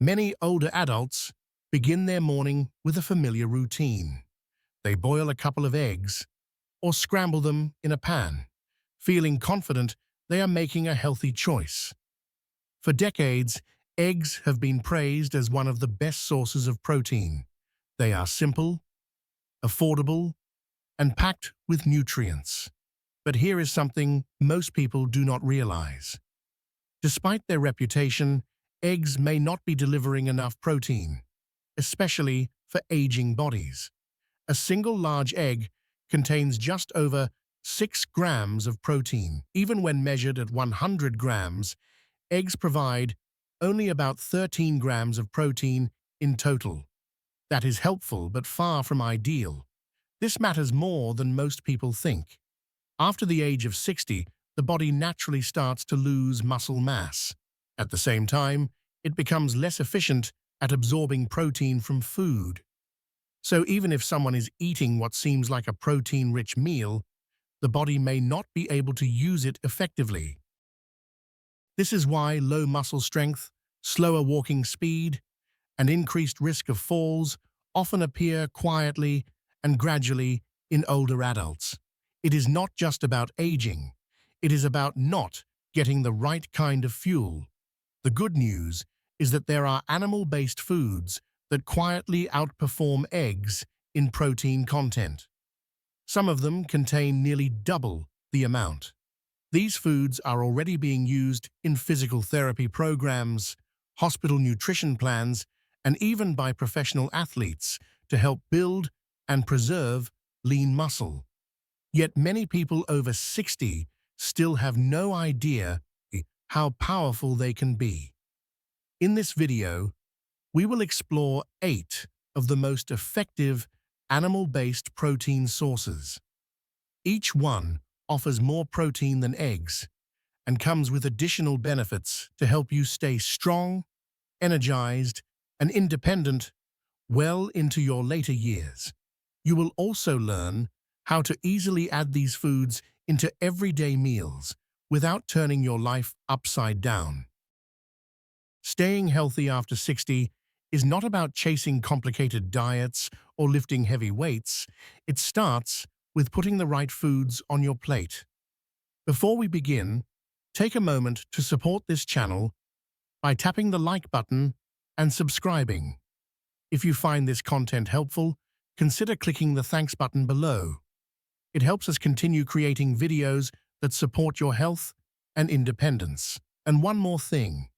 Many older adults begin their morning with a familiar routine. They boil a couple of eggs or scramble them in a pan, feeling confident they are making a healthy choice. For decades, eggs have been praised as one of the best sources of protein. They are simple, affordable, and packed with nutrients. But here is something most people do not realize. Despite their reputation, eggs may not be delivering enough protein, especially for aging bodies. A single large egg contains just over 6 grams of protein. Even when measured at 100 grams, eggs provide only about 13 grams of protein in total. That is helpful but far from ideal. This matters more than most people think. After the age of 60, the body naturally starts to lose muscle mass. At the same time, it becomes less efficient at absorbing protein from food. So even if someone is eating what seems like a protein-rich meal, the body may not be able to use it effectively. This is why low muscle strength, slower walking speed, and increased risk of falls often appear quietly and gradually in older adults. It is not just about aging. It is about not getting the right kind of fuel. The good news is that there are animal-based foods that quietly outperform eggs in protein content. Some of them contain nearly double the amount. These foods are already being used in physical therapy programs, hospital nutrition plans, and even by professional athletes to help build and preserve lean muscle. Yet many people over 60 still have no idea how powerful they can be. In this video, we will explore 8 of the most effective animal-based protein sources. Each one offers more protein than eggs and comes with additional benefits to help you stay strong, energized, and independent well into your later years. You will also learn how to easily add these foods into everyday meals without turning your life upside down. Staying healthy after 60 is not about chasing complicated diets or lifting heavy weights. It starts with putting the right foods on your plate. Before we begin, take a moment to support this channel by tapping the like button and subscribing. If you find this content helpful, consider clicking the thanks button below. It helps us continue creating videos that support your health and independence. And one more thing.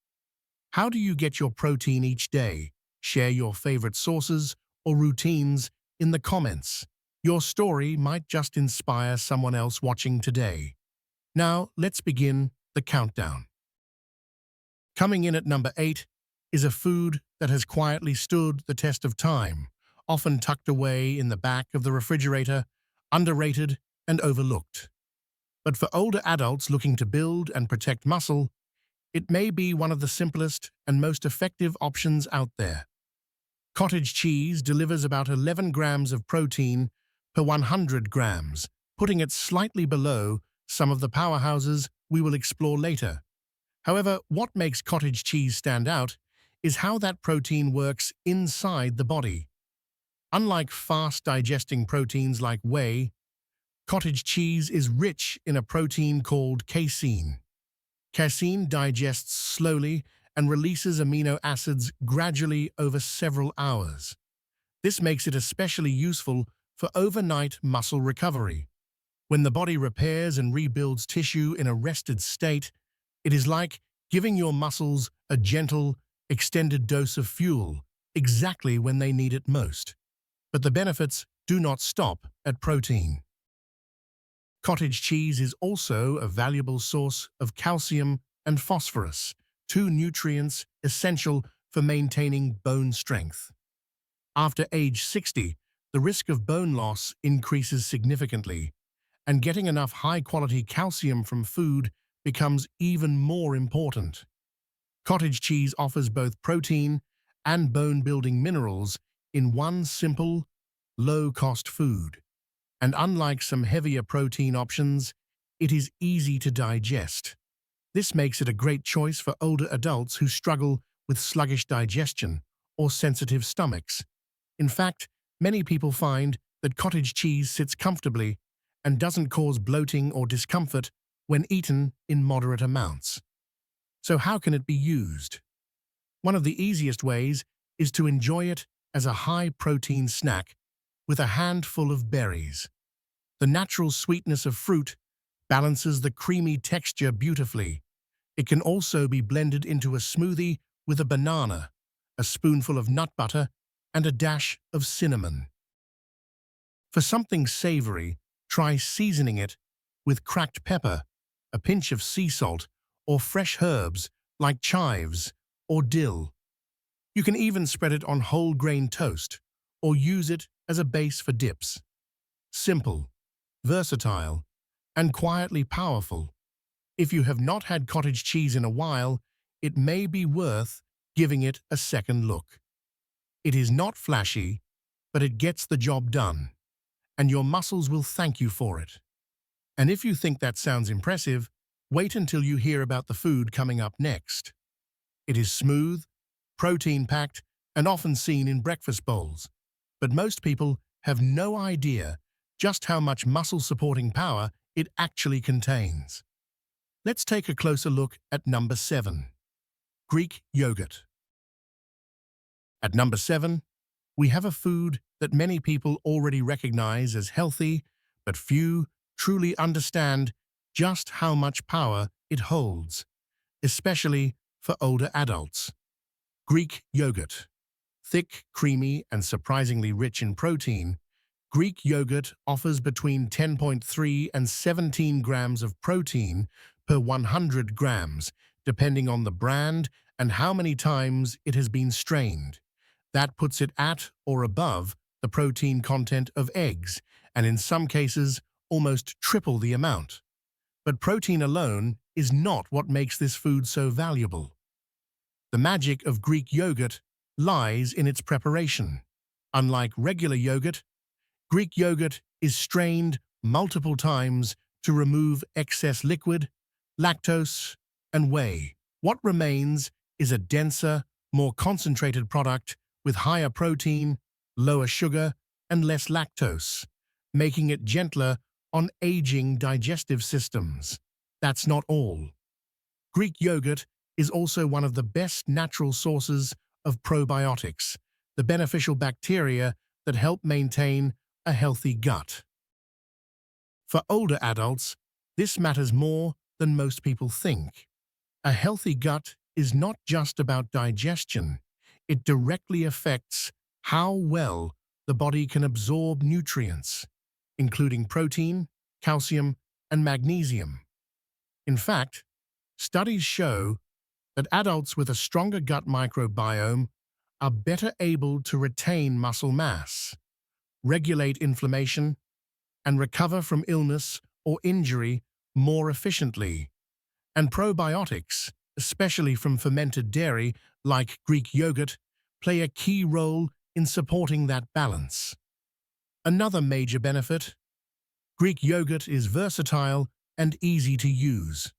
How do you get your protein each day? Share your favorite sources or routines in the comments. Your story might just inspire someone else watching today. Now, let's begin the countdown. Coming in at number 8 is a food that has quietly stood the test of time, often tucked away in the back of the refrigerator, underrated and overlooked. But for older adults looking to build and protect muscle, it may be one of the simplest and most effective options out there. Cottage cheese delivers about 11 grams of protein per 100 grams, putting it slightly below some of the powerhouses we will explore later. However, what makes cottage cheese stand out is how that protein works inside the body. Unlike fast-digesting proteins like whey, cottage cheese is rich in a protein called casein. Casein digests slowly and releases amino acids gradually over several hours. This makes it especially useful for overnight muscle recovery. When the body repairs and rebuilds tissue in a rested state, it is like giving your muscles a gentle, extended dose of fuel exactly when they need it most. But the benefits do not stop at protein. Cottage cheese is also a valuable source of calcium and phosphorus, 2 nutrients essential for maintaining bone strength. After age 60, the risk of bone loss increases significantly, and getting enough high-quality calcium from food becomes even more important. Cottage cheese offers both protein and bone-building minerals in one simple, low-cost food. And unlike some heavier protein options, it is easy to digest. This makes it a great choice for older adults who struggle with sluggish digestion or sensitive stomachs. In fact, many people find that cottage cheese sits comfortably and doesn't cause bloating or discomfort when eaten in moderate amounts. So how can it be used? One of the easiest ways is to enjoy it as a high-protein snack with a handful of berries. The natural sweetness of fruit balances the creamy texture beautifully. It can also be blended into a smoothie with a banana, a spoonful of nut butter, and a dash of cinnamon. For something savory, try seasoning it with cracked pepper, a pinch of sea salt, or fresh herbs like chives or dill. You can even spread it on whole grain toast or use it as a base for dips. Simple, versatile, and quietly powerful. If you have not had cottage cheese in a while, it may be worth giving it a second look. It is not flashy, but it gets the job done, and your muscles will thank you for it. And if you think that sounds impressive, wait until you hear about the food coming up next. It is smooth, protein-packed, and often seen in breakfast bowls, but most people have no idea just how much muscle-supporting power it actually contains. Let's take a closer look at number 7, Greek yogurt. At number 7, we have a food that many people already recognize as healthy, but few truly understand just how much power it holds, especially for older adults. Greek yogurt. Thick, creamy, and surprisingly rich in protein, Greek yogurt offers between 10.3 and 17 grams of protein per 100 grams, depending on the brand and how many times it has been strained. That puts it at or above the protein content of eggs, and in some cases, almost triple the amount. But protein alone is not what makes this food so valuable. The magic of Greek yogurt lies in its preparation. Unlike regular yogurt, Greek yogurt is strained multiple times to remove excess liquid, lactose, and whey. What remains is a denser, more concentrated product with higher protein, lower sugar, and less lactose, making it gentler on aging digestive systems. That's not all. Greek yogurt is also one of the best natural sources of probiotics, the beneficial bacteria that help maintain a healthy gut. For older adults, this matters more than most people think. A healthy gut is not just about digestion. It directly affects how well the body can absorb nutrients, including protein, calcium, and magnesium. In fact, studies show that adults with a stronger gut microbiome are better able to retain muscle mass, regulate inflammation, and recover from illness or injury more efficiently. And probiotics, especially from fermented dairy like Greek yogurt, play a key role in supporting that balance. Another major benefit: Greek yogurt is versatile and easy to use.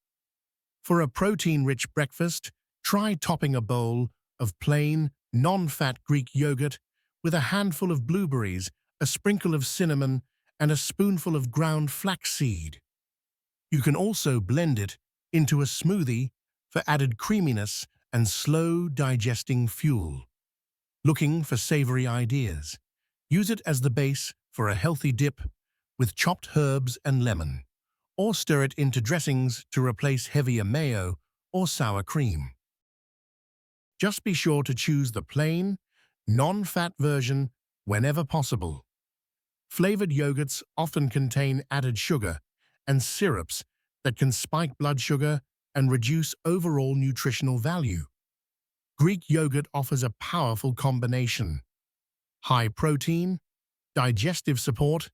For a protein-rich breakfast, try topping a bowl of plain, non-fat Greek yogurt with a handful of blueberries, a sprinkle of cinnamon, and a spoonful of ground flaxseed. You can also blend it into a smoothie for added creaminess and slow-digesting fuel. Looking for savory ideas? Use it as the base for a healthy dip with chopped herbs and lemon, or stir it into dressings to replace heavier mayo or sour cream. Just be sure to choose the plain, non-fat version whenever possible. Flavored yogurts often contain added sugar and syrups that can spike blood sugar and reduce overall nutritional value. Greek yogurt offers a powerful combination: high protein, digestive support,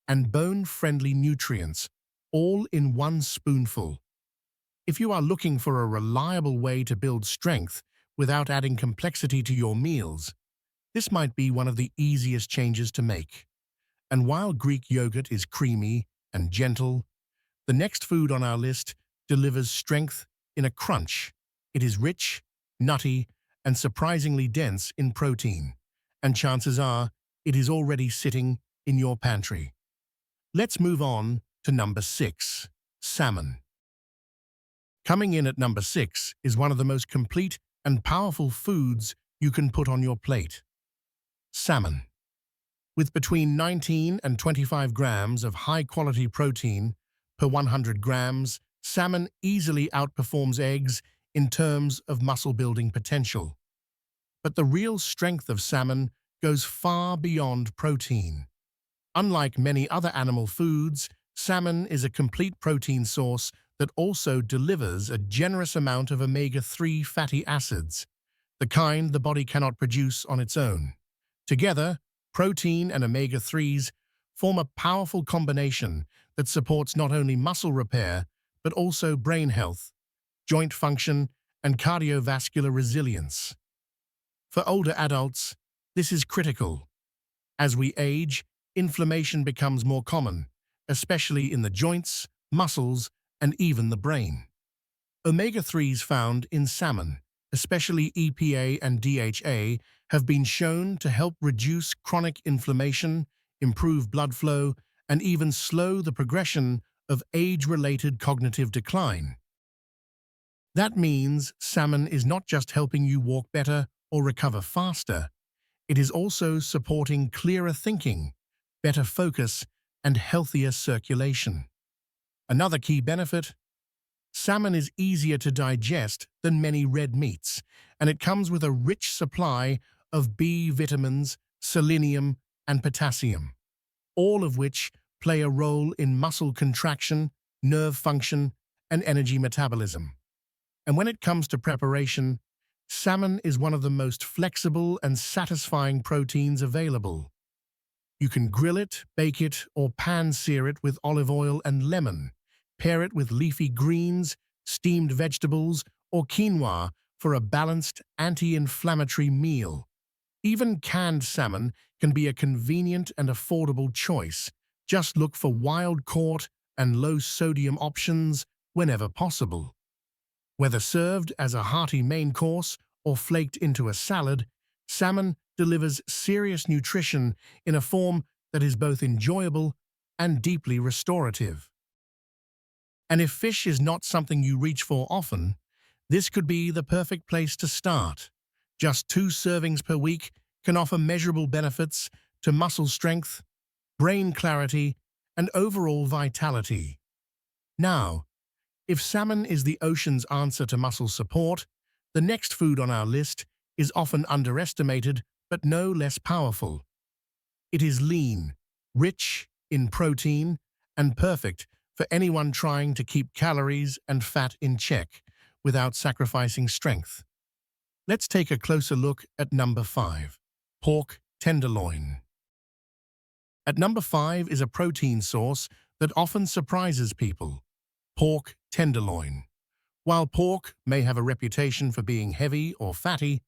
and bone-friendly nutrients, all in one spoonful. If you are looking for a reliable way to build strength without adding complexity to your meals, this might be one of the easiest changes to make. And while Greek yogurt is creamy and gentle, the next food on our list delivers strength in a crunch. It is rich, nutty, and surprisingly dense in protein, and chances are it is already sitting in your pantry. Let's move on to number 6, salmon. Coming in at number 6 is one of the most complete and powerful foods you can put on your plate. Salmon. With between 19 and 25 grams of high-quality protein per 100 grams, salmon easily outperforms eggs in terms of muscle-building potential. But the real strength of salmon goes far beyond protein. Unlike many other animal foods, salmon is a complete protein source that also delivers a generous amount of omega-3 fatty acids, the kind the body cannot produce on its own. Together, protein and omega-3s form a powerful combination that supports not only muscle repair, but also brain health, joint function, and cardiovascular resilience. For older adults, this is critical. As we age, inflammation becomes more common, especially in the joints, muscles, and even the brain. Omega-3s found in salmon, especially EPA and DHA, have been shown to help reduce chronic inflammation, improve blood flow, and even slow the progression of age-related cognitive decline. That means salmon is not just helping you walk better or recover faster, it is also supporting clearer thinking, better focus, and healthier circulation. Another key benefit: salmon is easier to digest than many red meats, and it comes with a rich supply of B vitamins, selenium, and potassium, all of which play a role in muscle contraction, nerve function, and energy metabolism. And when it comes to preparation, salmon is one of the most flexible and satisfying proteins available. You can grill it, bake it, or pan-sear it with olive oil and lemon. Pair it with leafy greens, steamed vegetables, or quinoa for a balanced, anti-inflammatory meal. Even canned salmon can be a convenient and affordable choice. Just look for wild-caught and low-sodium options whenever possible. Whether served as a hearty main course or flaked into a salad, salmon delivers serious nutrition in a form that is both enjoyable and deeply restorative. And if fish is not something you reach for often, this could be the perfect place to start. Just 2 servings per week can offer measurable benefits to muscle strength, brain clarity, and overall vitality. Now, if salmon is the ocean's answer to muscle support, the next food on our list is often underestimated but no less powerful. It is lean, rich in protein, and perfect for anyone trying to keep calories and fat in check without sacrificing strength. Let's take a closer look at number 5, pork tenderloin. At number 5 is a protein source that often surprises people: pork tenderloin. While pork may have a reputation for being heavy or fatty,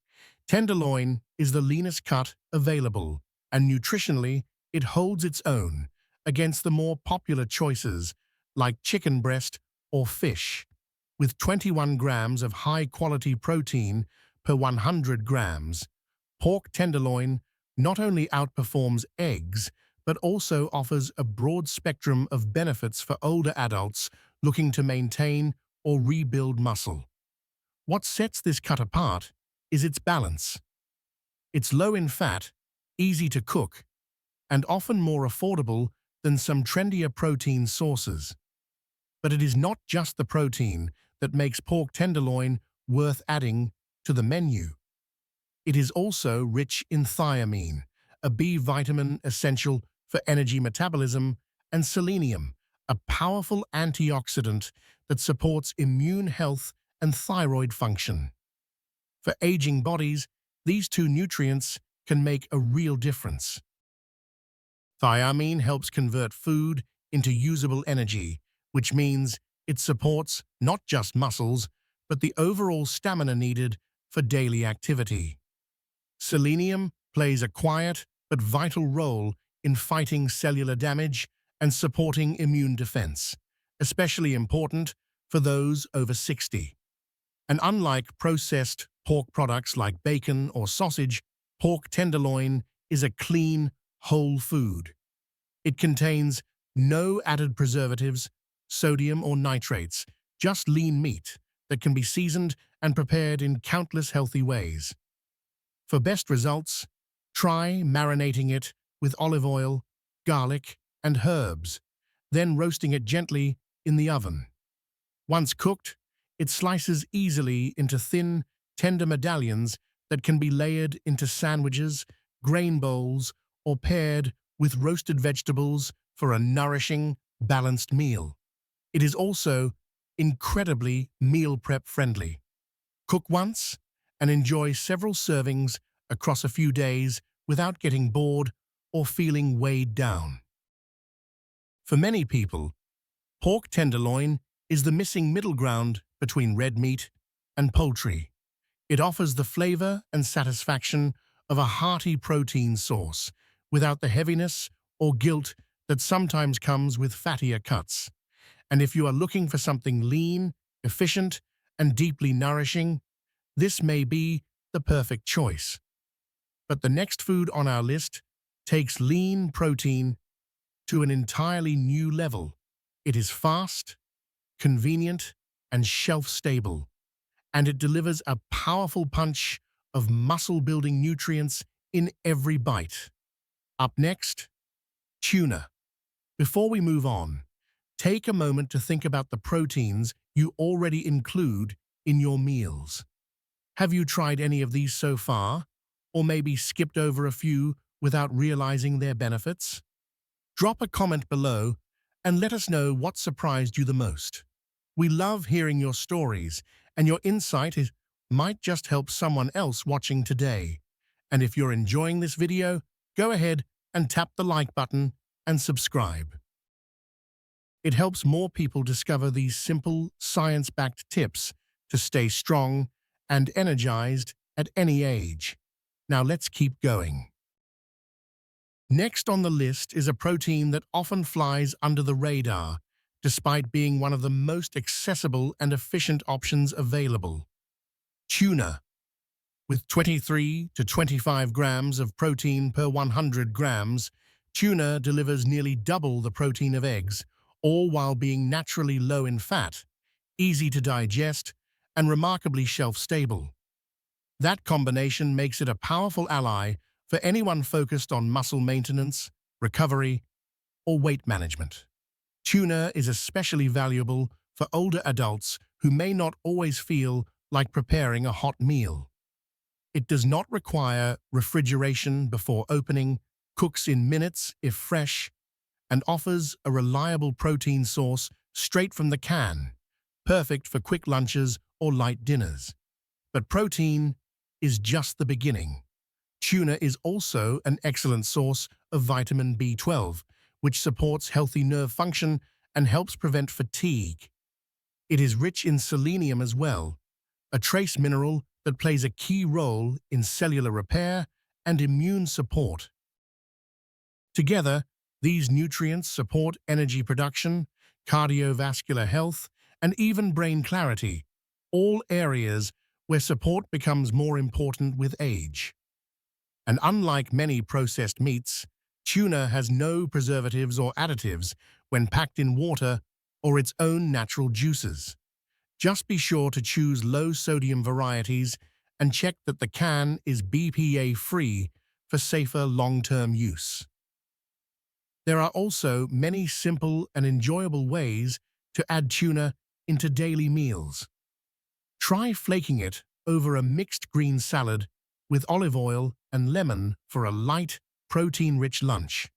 tenderloin is the leanest cut available, and nutritionally, it holds its own against the more popular choices like chicken breast or fish. With 21 grams of high-quality protein per 100 grams, pork tenderloin not only outperforms eggs, but also offers a broad spectrum of benefits for older adults looking to maintain or rebuild muscle. What sets this cut apart is its balance. It's low in fat, easy to cook, and often more affordable than some trendier protein sources. But it is not just the protein that makes pork tenderloin worth adding to the menu. It is also rich in thiamine, a B vitamin essential for energy metabolism, and selenium, a powerful antioxidant that supports immune health and thyroid function. For aging bodies, these 2 nutrients can make a real difference. Thiamine helps convert food into usable energy, which means it supports not just muscles, but the overall stamina needed for daily activity. Selenium plays a quiet but vital role in fighting cellular damage and supporting immune defense, especially important for those over 60. And unlike processed pork products like bacon or sausage, pork tenderloin is a clean, whole food. It contains no added preservatives, sodium or nitrates, just lean meat that can be seasoned and prepared in countless healthy ways. For best results, try marinating it with olive oil, garlic, and herbs, then roasting it gently in the oven. Once cooked, it slices easily into thin, tender medallions that can be layered into sandwiches, grain bowls, or paired with roasted vegetables for a nourishing, balanced meal. It is also incredibly meal prep friendly. Cook once and enjoy several servings across a few days without getting bored or feeling weighed down. For many people, pork tenderloin is the missing middle ground between red meat and poultry. It offers the flavor and satisfaction of a hearty protein source without the heaviness or guilt that sometimes comes with fattier cuts. And if you are looking for something lean, efficient, and deeply nourishing, this may be the perfect choice. But the next food on our list takes lean protein to an entirely new level. It is fast, convenient, and shelf-stable, and it delivers a powerful punch of muscle-building nutrients in every bite. Up next, tuna. Before we move on, take a moment to think about the proteins you already include in your meals. Have you tried any of these so far, or maybe skipped over a few without realizing their benefits? Drop a comment below and let us know what surprised you the most. We love hearing your stories, and your might just help someone else watching today. And if you're enjoying this video, go ahead and tap the like button and subscribe. It helps more people discover these simple, science-backed tips to stay strong and energized at any age. Now let's keep going. Next on the list is a protein that often flies under the radar, despite being one of the most accessible and efficient options available. Tuna. With 23 to 25 grams of protein per 100 grams, tuna delivers nearly double the protein of eggs, all while being naturally low in fat, easy to digest, and remarkably shelf-stable. That combination makes it a powerful ally for anyone focused on muscle maintenance, recovery, or weight management. Tuna is especially valuable for older adults who may not always feel like preparing a hot meal. It does not require refrigeration before opening, cooks in minutes if fresh, and offers a reliable protein source straight from the can, perfect for quick lunches or light dinners. But protein is just the beginning. Tuna is also an excellent source of vitamin B12, which supports healthy nerve function and helps prevent fatigue. It is rich in selenium as well, a trace mineral that plays a key role in cellular repair and immune support. Together, these nutrients support energy production, cardiovascular health, and even brain clarity, all areas where support becomes more important with age. And unlike many processed meats, tuna has no preservatives or additives when packed in water or its own natural juices. Just be sure to choose low-sodium varieties and check that the can is BPA-free for safer long-term use. There are also many simple and enjoyable ways to add tuna into daily meals. Try flaking it over a mixed green salad with olive oil and lemon for a light, protein-rich lunch.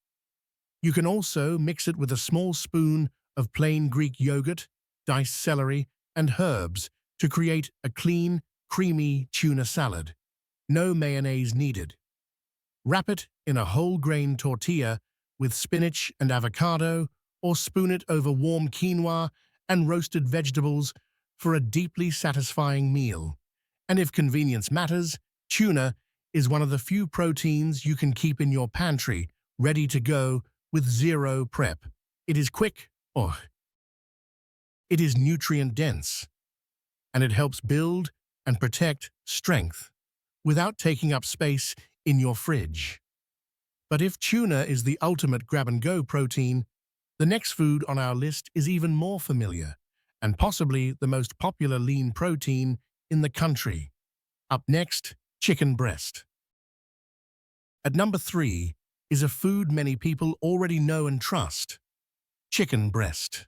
You can also mix it with a small spoon of plain Greek yogurt, diced celery, and herbs to create a clean, creamy tuna salad. No mayonnaise needed. Wrap it in a whole-grain tortilla with spinach and avocado, or spoon it over warm quinoa and roasted vegetables for a deeply satisfying meal. And if convenience matters, tuna is one of the few proteins you can keep in your pantry, ready to go with zero prep. It is quick, it is nutrient-dense, and it helps build and protect strength, without taking up space in your fridge. But if tuna is the ultimate grab-and-go protein, the next food on our list is even more familiar, and possibly the most popular lean protein in the country. Up next, chicken breast. At number 3 is a food many people already know and trust: chicken breast.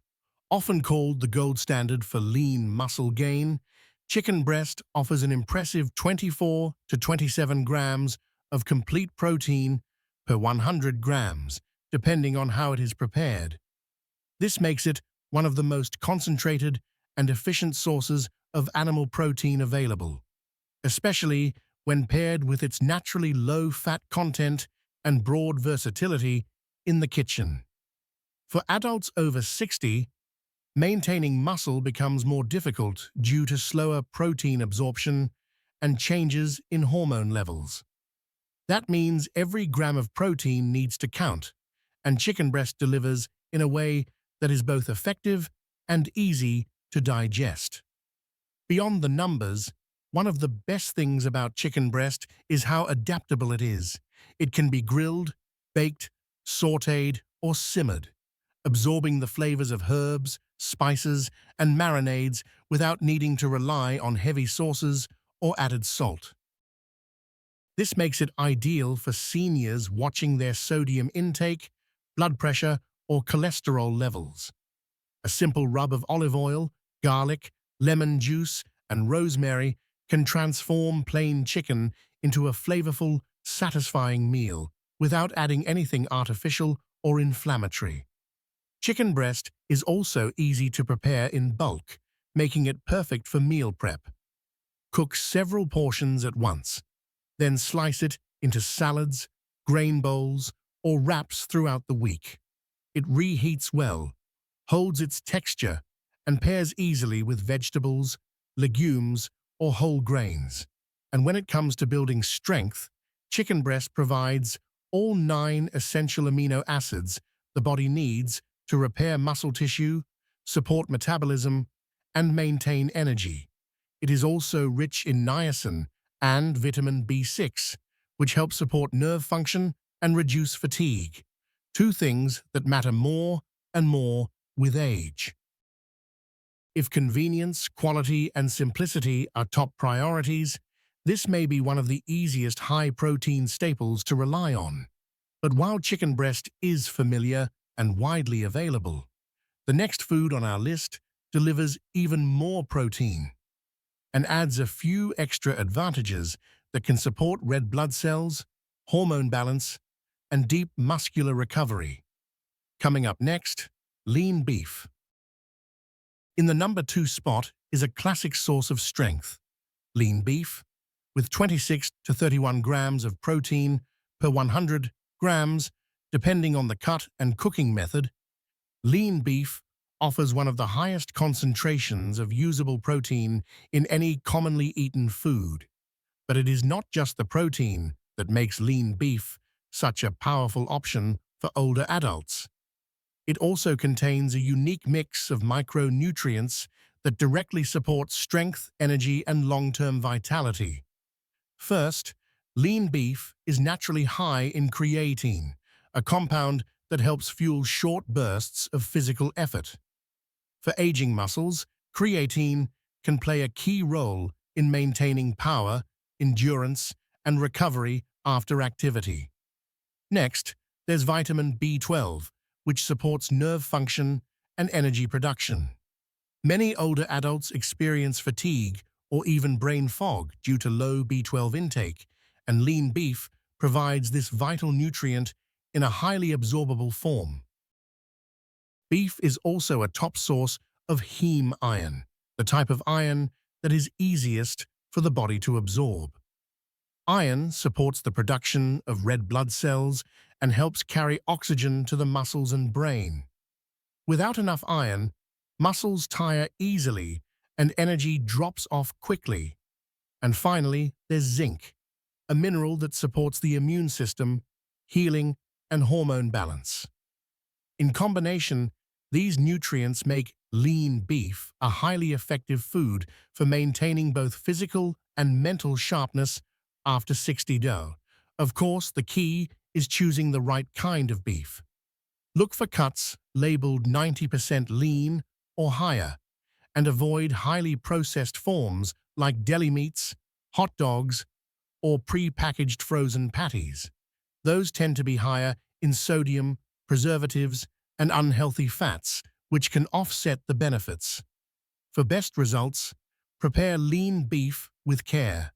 Often called the gold standard for lean muscle gain, chicken breast offers an impressive 24 to 27 grams of complete protein per 100 grams, depending on how it is prepared. This makes it one of the most concentrated and efficient sources of animal protein available, especially when paired with its naturally low fat content and broad versatility in the kitchen. For adults over 60, maintaining muscle becomes more difficult due to slower protein absorption and changes in hormone levels. That means every gram of protein needs to count, and chicken breast delivers in a way that is both effective and easy to digest. Beyond the numbers, one of the best things about chicken breast is how adaptable it is. It can be grilled, baked, sautéed, or simmered, absorbing the flavors of herbs, spices, and marinades without needing to rely on heavy sauces or added salt. This makes it ideal for seniors watching their sodium intake, blood pressure, or cholesterol levels. A simple rub of olive oil, garlic, lemon juice, and rosemary can transform plain chicken into a flavorful, satisfying meal without adding anything artificial or inflammatory. Chicken breast is also easy to prepare in bulk, making it perfect for meal prep. Cook several portions at once, then slice it into salads, grain bowls, or wraps throughout the week. It reheats well, holds its texture, and pairs easily with vegetables, legumes, or whole grains. And when it comes to building strength, chicken breast provides all 9 essential amino acids the body needs to repair muscle tissue, support metabolism, and maintain energy. It is also rich in niacin and vitamin B6, which help support nerve function and reduce fatigue, 2 things that matter more and more with age. If convenience, quality, and simplicity are top priorities, this may be one of the easiest high-protein staples to rely on. But while chicken breast is familiar and widely available, the next food on our list delivers even more protein and adds a few extra advantages that can support red blood cells, hormone balance, and deep muscular recovery. Coming up next, lean beef. In the number 2 spot is a classic source of strength: lean beef, with 26 to 31 grams of protein per 100 grams, depending on the cut and cooking method. Lean beef offers one of the highest concentrations of usable protein in any commonly eaten food. But it is not just the protein that makes lean beef such a powerful option for older adults. It also contains a unique mix of micronutrients that directly support strength, energy, and long-term vitality. First, lean beef is naturally high in creatine, a compound that helps fuel short bursts of physical effort. For aging muscles, creatine can play a key role in maintaining power, endurance, and recovery after activity. Next, there's vitamin B12, which supports nerve function and energy production. Many older adults experience fatigue or even brain fog due to low B12 intake, and lean beef provides this vital nutrient in a highly absorbable form. Beef is also a top source of heme iron, the type of iron that is easiest for the body to absorb. Iron supports the production of red blood cells and helps carry oxygen to the muscles and brain. Without enough iron, muscles tire easily and energy drops off quickly. And finally, there's zinc, a mineral that supports the immune system, healing, and hormone balance. In combination, these nutrients make lean beef a highly effective food for maintaining both physical and mental sharpness after 60 dough. Of course, the key is choosing the right kind of beef. Look for cuts labeled 90% lean or higher, and avoid highly processed forms like deli meats, hot dogs, or pre-packaged frozen patties. Those tend to be higher in sodium, preservatives, and unhealthy fats, which can offset the benefits. For best results, prepare lean beef with care.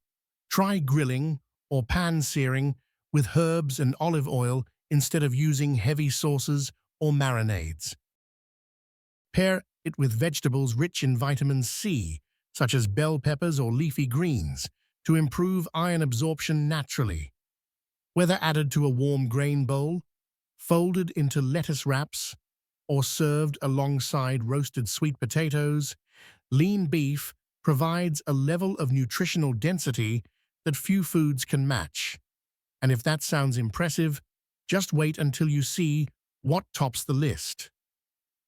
Try grilling or pan-searing with herbs and olive oil instead of using heavy sauces or marinades. Pair it with vegetables rich in vitamin C, such as bell peppers or leafy greens, to improve iron absorption naturally. Whether added to a warm grain bowl, folded into lettuce wraps, or served alongside roasted sweet potatoes, lean beef provides a level of nutritional density that few foods can match. And if that sounds impressive, just wait until you see what tops the list.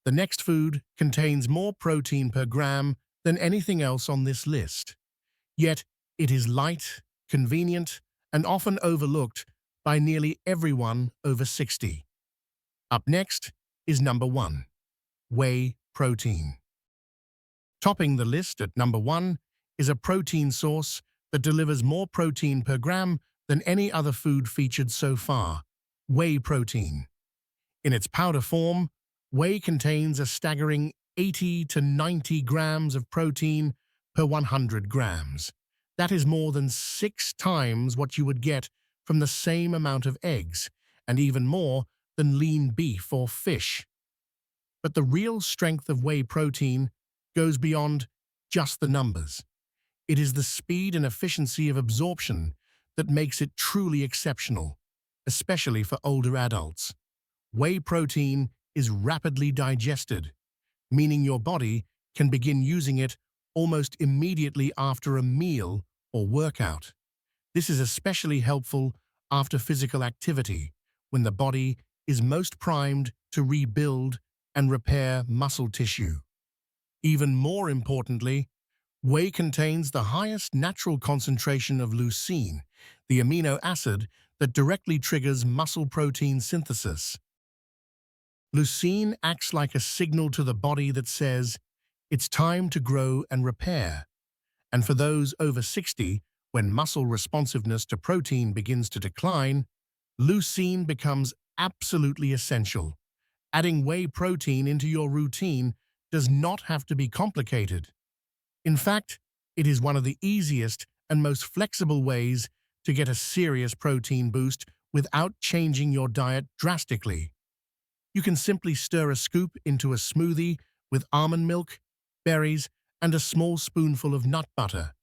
The next food contains more protein per gram than anything else on this list. Yet, it is light, convenient, and often overlooked by nearly everyone over 60. Up next is number 1, whey protein. Topping the list at number 1 is a protein source that delivers more protein per gram than any other food featured so far, whey protein. In its powder form, whey contains a staggering 80 to 90 grams of protein per 100 grams. That is more than 6 times what you would get from the same amount of eggs, and even more than lean beef or fish. But the real strength of whey protein goes beyond just the numbers. It is the speed and efficiency of absorption that makes it truly exceptional, especially for older adults. Whey protein is rapidly digested, meaning your body can begin using it almost immediately after a meal or workout. This is especially helpful after physical activity, when the body is most primed to rebuild and repair muscle tissue. Even more importantly, whey contains the highest natural concentration of leucine, the amino acid that directly triggers muscle protein synthesis. Leucine acts like a signal to the body that says, it's time to grow and repair. And for those over 60, when muscle responsiveness to protein begins to decline, leucine becomes absolutely essential. Adding whey protein into your routine does not have to be complicated. In fact, it is one of the easiest and most flexible ways to get a serious protein boost without changing your diet drastically. You can simply stir a scoop into a smoothie with almond milk, berries, and a small spoonful of nut butter.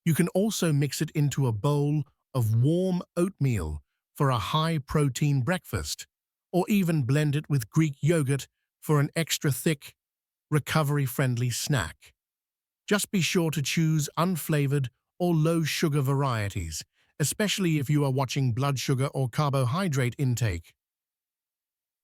You can also mix it into a bowl of warm oatmeal for a high-protein breakfast, or even blend it with Greek yogurt for an extra thick, recovery-friendly snack. Just be sure to choose unflavored or low-sugar varieties, especially if you are watching blood sugar or carbohydrate intake.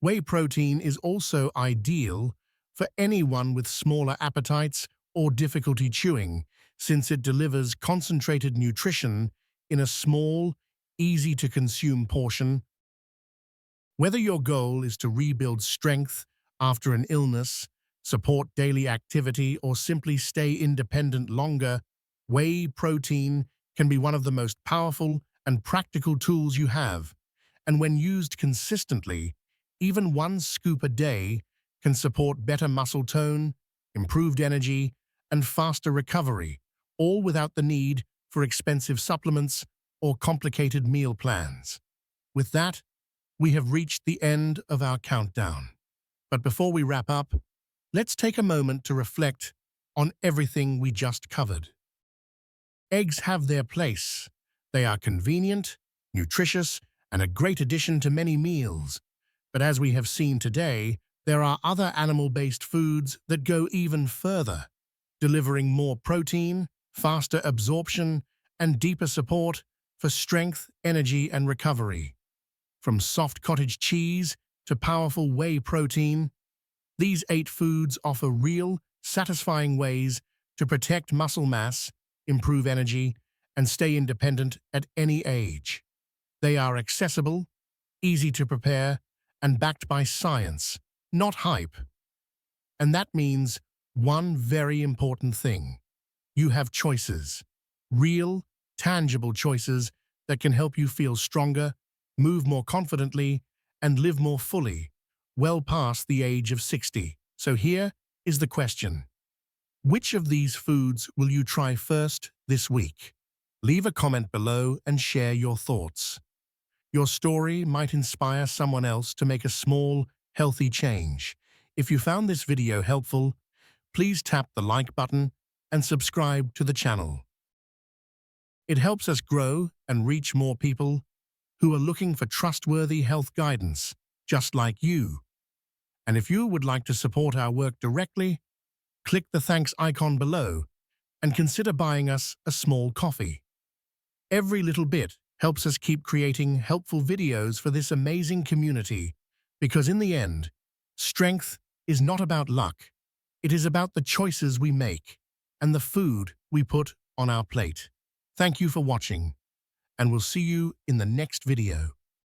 Whey protein is also ideal for anyone with smaller appetites or difficulty chewing, since it delivers concentrated nutrition in a small, easy-to-consume portion. Whether your goal is to rebuild strength after an illness, support daily activity, or simply stay independent longer, whey protein can be one of the most powerful and practical tools you have. And when used consistently, even 1 scoop a day can support better muscle tone, improved energy, and faster recovery, all without the need for expensive supplements or complicated meal plans. With that, we have reached the end of our countdown. But before we wrap up, let's take a moment to reflect on everything we just covered. Eggs have their place. They are convenient, nutritious, and a great addition to many meals. But as we have seen today, there are other animal-based foods that go even further, delivering more protein, faster absorption, and deeper support for strength, energy, and recovery. From soft cottage cheese to powerful whey protein, These 8 foods offer real, satisfying ways to protect muscle mass, improve energy, and stay independent at any age. They are accessible, easy to prepare, and backed by science, not hype. And that means one very important thing. You have choices. Real, tangible choices that can help you feel stronger, move more confidently, and live more fully, well past the age of 60. So here is the question. Which of these foods will you try first this week? Leave a comment below and share your thoughts. Your story might inspire someone else to make a small, healthy change. If you found this video helpful, please tap the like button and subscribe to the channel. It helps us grow and reach more people who are looking for trustworthy health guidance, just like you. And if you would like to support our work directly, click the thanks icon below and consider buying us a small coffee. Every little bit helps us keep creating helpful videos for this amazing community, because in the end, strength is not about luck. It is about the choices we make and the food we put on our plate. Thank you for watching, and we'll see you in the next video.